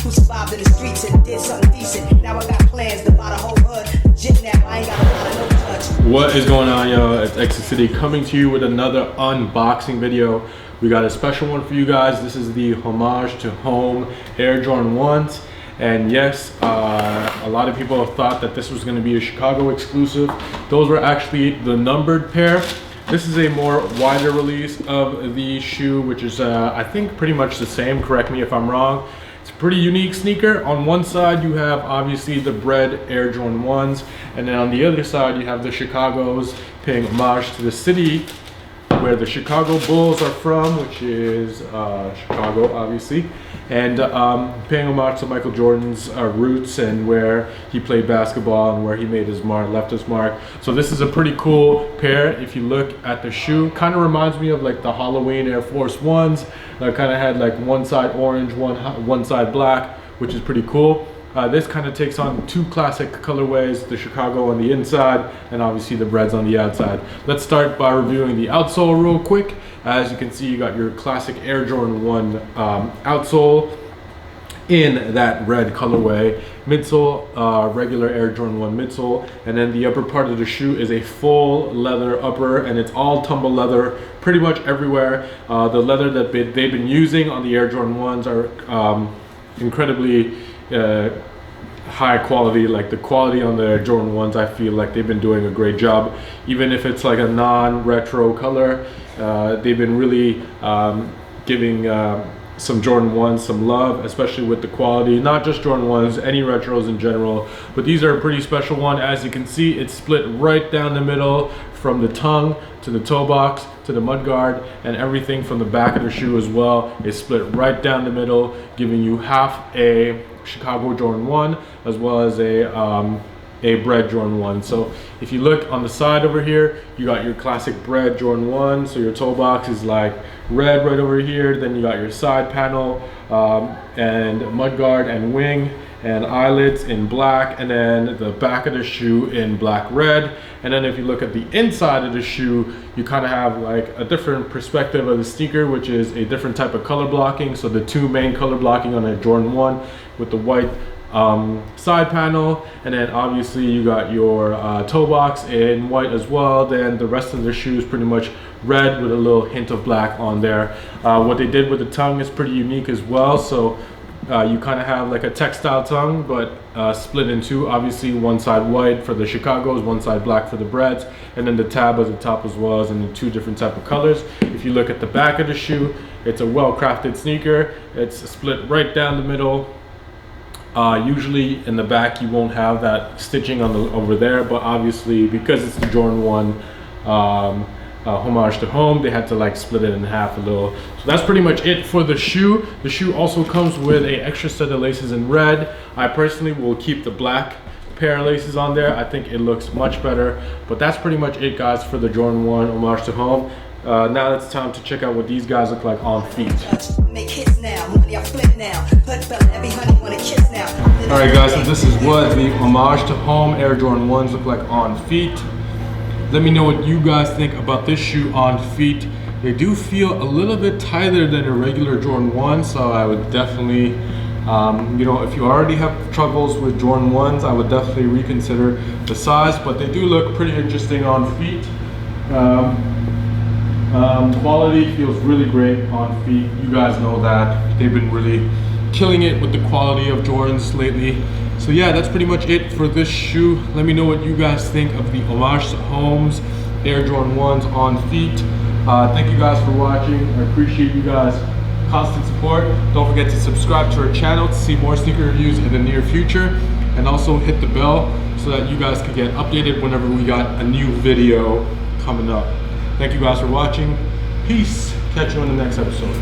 who survived in the streets and did something decent. Now I got plans to buy the whole hood. Legit now, I ain't got a lot of no touch. What is going on, yo? It's Exclucity coming to you with another unboxing video. We got a special one for you guys. This is the Hommage to Home Air Jordan 1s. And yes, a lot of people have thought that this was going to be a Chicago exclusive. Those were actually the numbered pair. This is a more wider release of the shoe, which is I think pretty much the same. Correct me if I'm wrong. It's a pretty unique sneaker. On one side you have obviously the Bred Air Jordan 1s, and then on the other side you have the Chicago's, paying homage to the city where the Chicago Bulls are from, which is Chicago obviously, and paying homage to Michael Jordan's roots and where he played basketball and where he made his mark, left his mark. So this is a pretty cool pair. If you look at the shoe, kind of reminds me of like the Halloween Air Force 1s that kind of had like one side orange, one side black, which is pretty cool. This kind of takes on two classic colorways, the Chicago on the inside and obviously the Breds on the outside. Let's start by reviewing the outsole real quick. As you can see, you got your classic Air Jordan 1 outsole in that red colorway. Midsole, regular Air Jordan 1 midsole, and then the upper part of the shoe is a full leather upper, and it's all tumble leather pretty much everywhere. The leather that they've been using on the Air Jordan 1s are incredibly high quality. Like the quality on the Jordan 1s, I feel like they've been doing a great job. Even if it's like a non-retro color, they've been really giving some Jordan 1s some love, especially with the quality. Not just Jordan 1s, any retros in general, but these are a pretty special one. As you can see, it's split right down the middle from the tongue to the toe box to the mudguard, and everything from the back of the shoe as well is split right down the middle, giving you half a Chicago Jordan 1 as well as a Bred Jordan 1. So if you look on the side over here, you got your classic Bred Jordan 1, so your toe box is like red right over here. Then you got your side panel and mudguard and wing and eyelets in black, and then the back of the shoe in black red. And then if you look at the inside of the shoe, you kind of have like a different perspective of the sneaker, which is a different type of color blocking. So the two main color blocking on a Jordan 1 with the white side panel, and then obviously you got your toe box in white as well. Then the rest of the shoe is pretty much red with a little hint of black on there. What they did with the tongue is pretty unique as well. So you kind of have like a textile tongue, but split in two. Obviously one side white for the Chicago's, one side black for the Breds, and then the tab at the top as well as in two different type of colors. If you look at the back of the shoe, it's a well-crafted sneaker. It's split right down the middle. Usually in the back you won't have that stitching on the over there, but obviously because it's the Jordan 1 homage to home, they had to like split it in half a little. So that's pretty much it for the shoe. The shoe also comes with a extra set of laces in red. I personally will keep the black pair of laces on there. I think it looks much better, but that's pretty much it, guys, for the Jordan 1 homage to home. Now it's time to check out what these guys look like on feet. Alright guys, so this is what the homage to home Air Jordan 1s look like on feet. Let me know what you guys think about this shoe on feet. They do feel a little bit tighter than a regular Jordan 1, so I would definitely, you know, if you already have troubles with Jordan 1s, I would definitely reconsider the size, but they do look pretty interesting on feet. Quality feels really great on feet. You guys know that. They've been really killing it with the quality of Jordans lately. So yeah, that's pretty much it for this shoe. Let me know what you guys think of the Homage to Home's Air Jordan 1s on feet. Thank you guys for watching. I appreciate you guys' constant support. Don't forget to subscribe to our channel to see more sneaker reviews in the near future, and also hit the bell so that you guys can get updated whenever we got a new video coming up. Thank you guys for watching. Peace. Catch you on the next episode.